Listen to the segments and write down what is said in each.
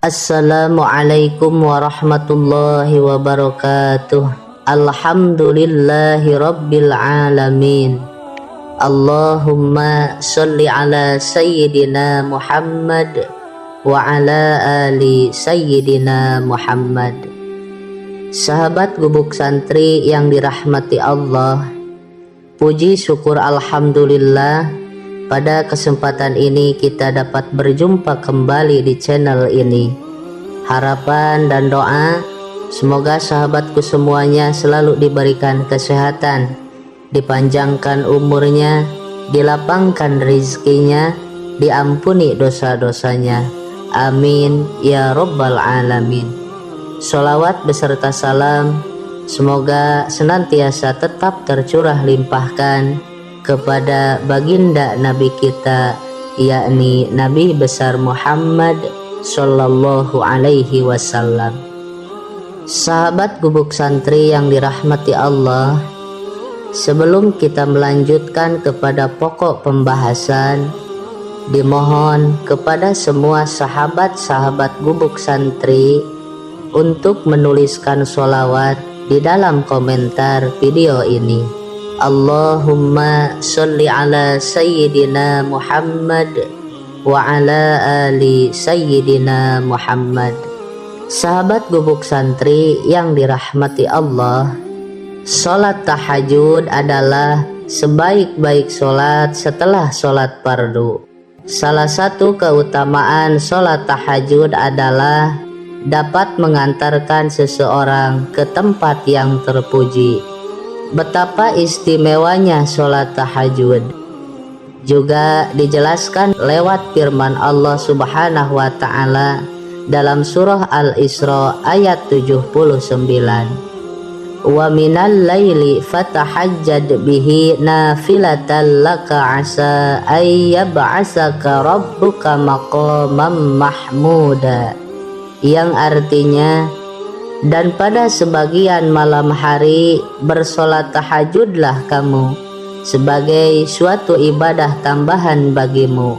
Assalamualaikum warahmatullahi wabarakatuh. Alhamdulillahi rabbil alamin. Allahumma sholli ala sayyidina Muhammad wa ala ali sayyidina Muhammad. Sahabat Gubuk Santri yang dirahmati Allah, puji syukur alhamdulillah pada kesempatan ini kita dapat berjumpa kembali di channel ini. Harapan dan doa semoga sahabatku semuanya selalu diberikan kesehatan, dipanjangkan umurnya, dilapangkan rizkinya, diampuni dosa-dosanya. Amin ya rabbal alamin. Sholawat beserta salam semoga senantiasa tetap tercurah limpahkan kepada baginda Nabi kita, yakni Nabi besar Muhammad Sallallahu Alaihi Wasallam. Sahabat Gubuk Santri yang dirahmati Allah, sebelum kita melanjutkan kepada pokok pembahasan, dimohon kepada semua sahabat-sahabat Gubuk Santri untuk menuliskan sholawat di dalam komentar video ini. Allahumma sholli ala sayyidina Muhammad wa ala ali sayyidina Muhammad. Sahabat Gubuk Santri yang dirahmati Allah, sholat tahajud adalah sebaik-baik sholat setelah sholat fardu. Salah satu keutamaan sholat tahajud adalah dapat mengantarkan seseorang ke tempat yang terpuji. Betapa istimewanya sholat tahajud juga dijelaskan lewat firman Allah Subhanahu wa Ta'ala dalam surah Al-Isra ayat 79. Wa minal laili fatahajjad bihi nafilatan laka asa ay yab'asaka rabbuka maqamam mahmuda, yang artinya, dan pada sebagian malam hari bersolat tahajudlah kamu sebagai suatu ibadah tambahan bagimu.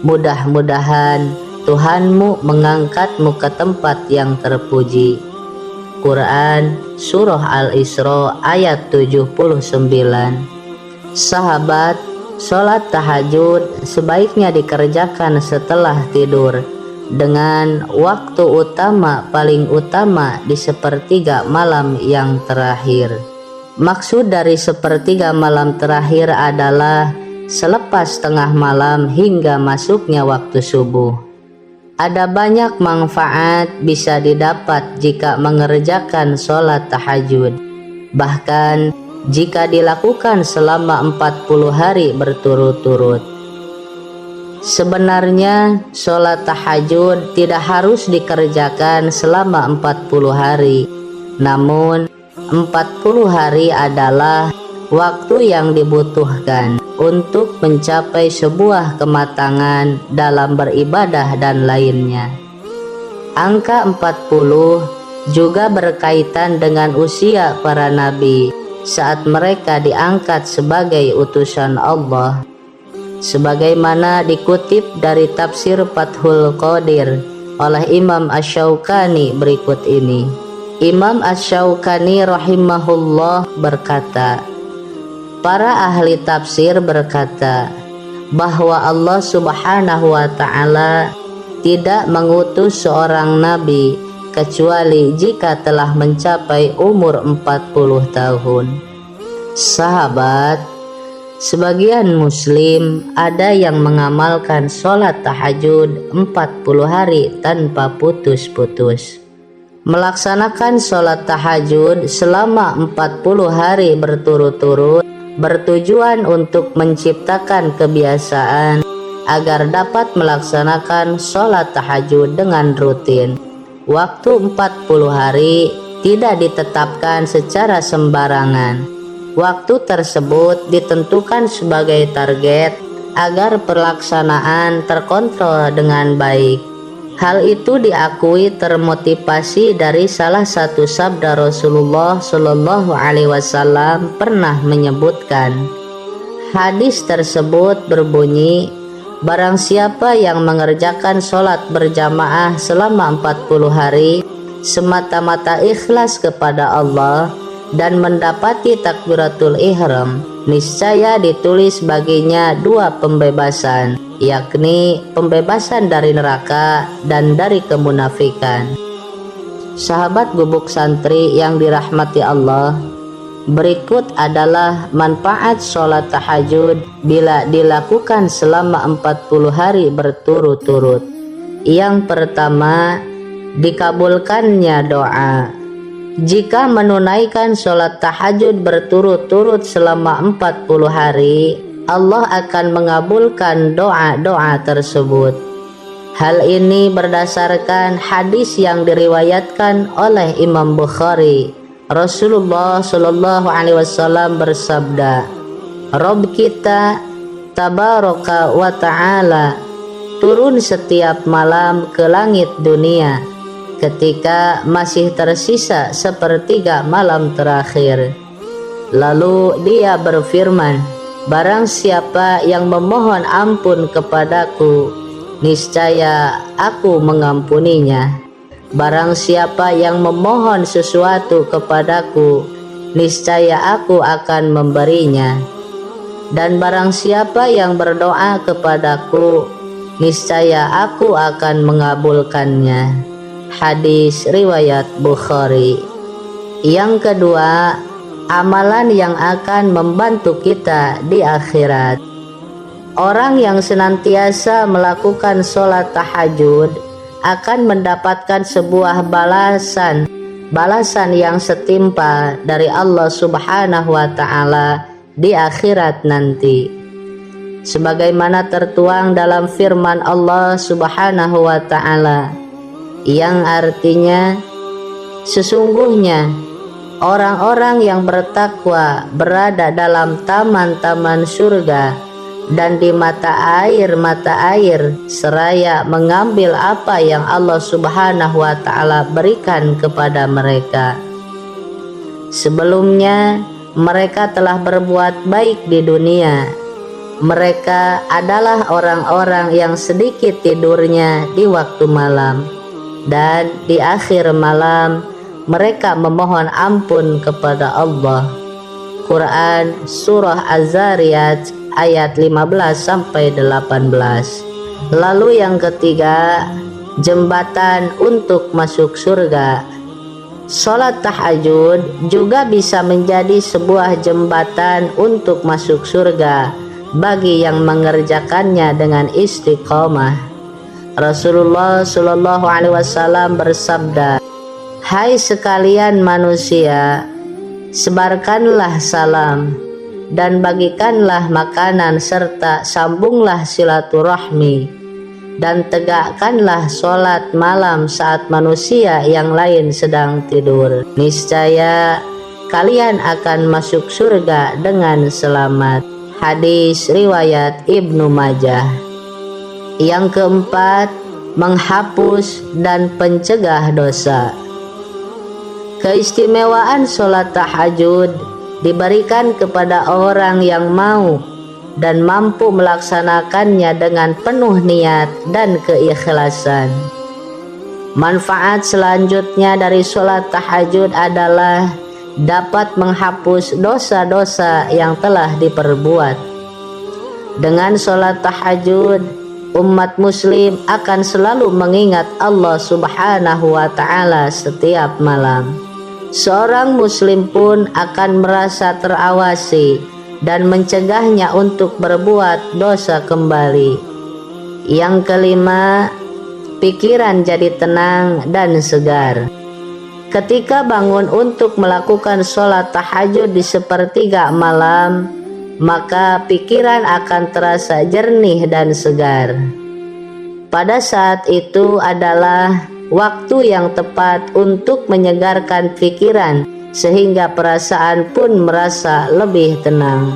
Mudah-mudahan Tuhanmu mengangkatmu ke tempat yang terpuji. Quran Surah Al-Isra ayat 79. Sahabat, sholat tahajud sebaiknya dikerjakan setelah tidur, dengan waktu utama paling utama di sepertiga malam yang terakhir. Maksud dari sepertiga malam terakhir adalah selepas tengah malam hingga masuknya waktu subuh. Ada banyak manfaat bisa didapat jika mengerjakan sholat tahajud. Bahkan jika dilakukan selama 40 hari berturut-turut. Sebenarnya sholat tahajud tidak harus dikerjakan selama 40 hari. Namun 40 hari adalah waktu yang dibutuhkan untuk mencapai sebuah kematangan dalam beribadah dan lainnya. Angka 40 juga berkaitan dengan usia para nabi saat mereka diangkat sebagai utusan Allah. Sebagaimana dikutip dari tafsir Fathul Qadir oleh Imam Asy-Syaukani berikut ini. Imam Asy-Syaukani rahimahullah berkata, para ahli tafsir berkata bahwa Allah Subhanahu wa Ta'ala tidak mengutus seorang nabi kecuali jika telah mencapai umur 40 tahun. Sahabat, sebagian muslim ada yang mengamalkan sholat tahajud 40 hari tanpa putus-putus. Melaksanakan sholat tahajud selama 40 hari berturut-turut bertujuan untuk menciptakan kebiasaan agar dapat melaksanakan sholat tahajud dengan rutin. Waktu 40 hari tidak ditetapkan secara sembarangan. Waktu tersebut ditentukan sebagai target agar pelaksanaan terkontrol dengan baik. Hal itu diakui termotivasi dari salah satu sabda Rasulullah Shallallahu Alaihi Wasallam pernah menyebutkan. Hadis tersebut berbunyi, Barang siapa yang mengerjakan sholat berjamaah selama 40 hari semata-mata ikhlas kepada Allah dan mendapati takbiratul ihram, niscaya ditulis baginya 2 pembebasan, yakni pembebasan dari neraka dan dari kemunafikan. Sahabat gubuk santri yang dirahmati Allah, berikut adalah manfaat sholat tahajud bila dilakukan selama 40 hari berturut-turut. Yang pertama, dikabulkannya doa. Jika menunaikan sholat tahajud berturut-turut selama 40 hari, Allah akan mengabulkan doa-doa tersebut. Hal ini berdasarkan hadis yang diriwayatkan oleh Imam Bukhari. Rasulullah Shallallahu Alaihi Wasallam bersabda, Rob kita Tabaraka wa Ta'ala turun setiap malam ke langit dunia ketika masih tersisa sepertiga malam terakhir. Lalu dia berfirman, barang siapa yang memohon ampun kepadaku, niscaya aku mengampuninya. Barang siapa yang memohon sesuatu kepadaku, niscaya aku akan memberinya. Dan barang siapa yang berdoa kepadaku, niscaya aku akan mengabulkannya. Hadis riwayat Bukhari. Yang kedua, amalan yang akan membantu kita di akhirat. Orang yang senantiasa melakukan sholat tahajud akan mendapatkan sebuah balasan yang setimpal dari Allah Subhanahu wa Ta'ala di akhirat nanti, sebagaimana tertuang dalam firman Allah Subhanahu wa Ta'ala yang artinya, sesungguhnya orang-orang yang bertakwa berada dalam taman-taman surga dan di mata air seraya mengambil apa yang Allah Subhanahu wa Ta'ala berikan kepada mereka. Sebelumnya mereka telah berbuat baik di dunia. Mereka adalah orang-orang yang sedikit tidurnya di waktu malam, dan di akhir malam mereka memohon ampun kepada Allah. Quran Surah Az-Zariyat ayat 15-18. Lalu yang ketiga, jembatan untuk masuk surga. Sholat tahajud juga bisa menjadi sebuah jembatan untuk masuk surga bagi yang mengerjakannya dengan istiqomah. Rasulullah Shallallahu Alaihi Wasallam bersabda, hai sekalian manusia, sebarkanlah salam dan bagikanlah makanan serta sambunglah silaturahmi dan tegakkanlah sholat malam saat manusia yang lain sedang tidur. Niscaya kalian akan masuk surga dengan selamat. Hadis riwayat Ibnu Majah. Yang keempat, menghapus dan pencegah dosa. Keistimewaan sholat tahajud diberikan kepada orang yang mau dan mampu melaksanakannya dengan penuh niat dan keikhlasan. Manfaat selanjutnya dari sholat tahajud adalah dapat menghapus dosa-dosa yang telah diperbuat. Dengan sholat tahajud, umat muslim akan selalu mengingat Allah Subhanahu wa Ta'ala setiap malam. Seorang muslim pun akan merasa terawasi dan mencegahnya untuk berbuat dosa kembali. Yang kelima, pikiran jadi tenang dan segar. Ketika bangun untuk melakukan sholat tahajud di sepertiga malam, maka pikiran akan terasa jernih dan segar. Pada saat itu adalah waktu yang tepat untuk menyegarkan pikiran sehingga perasaan pun merasa lebih tenang.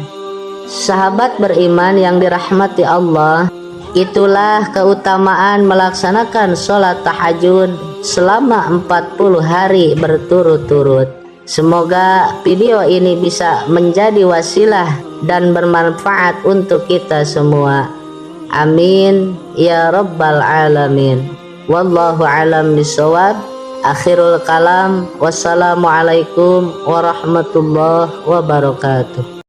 Sahabat beriman yang dirahmati Allah, itulah keutamaan melaksanakan sholat tahajud selama 40 hari berturut-turut. Semoga video ini bisa menjadi wasilah dan bermanfaat untuk kita semua. Amin ya rabbal alamin. Wallahu alam bisawab. Akhirul kalam. Wassalamualaikum warahmatullahi wabarakatuh.